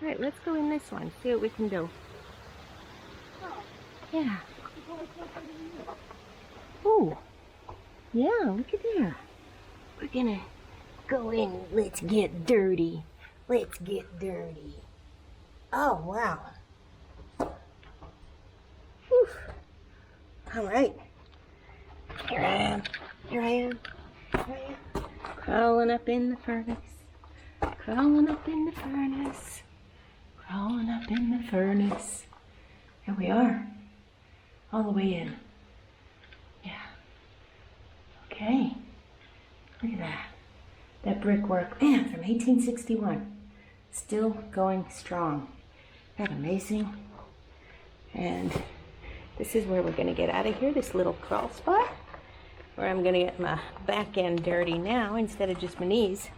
All right, let's go in this one, see what we can do. Yeah. Ooh. Yeah, look at there. We're gonna go in. Let's get dirty. Let's get dirty. Oh, wow. Whew. All right. Here I am. Here I am. Here I am. Crawling up in the furnace. Crawling up in the furnace. Crawling up in the furnace. Here we are. All the way in. Yeah. Okay. Look at that. That brickwork, man, from 1861. Still going strong. Isn't that amazing? And this is where we're going to get out of here, this little crawl spot, where I'm going to get my back end dirty now instead of just my knees.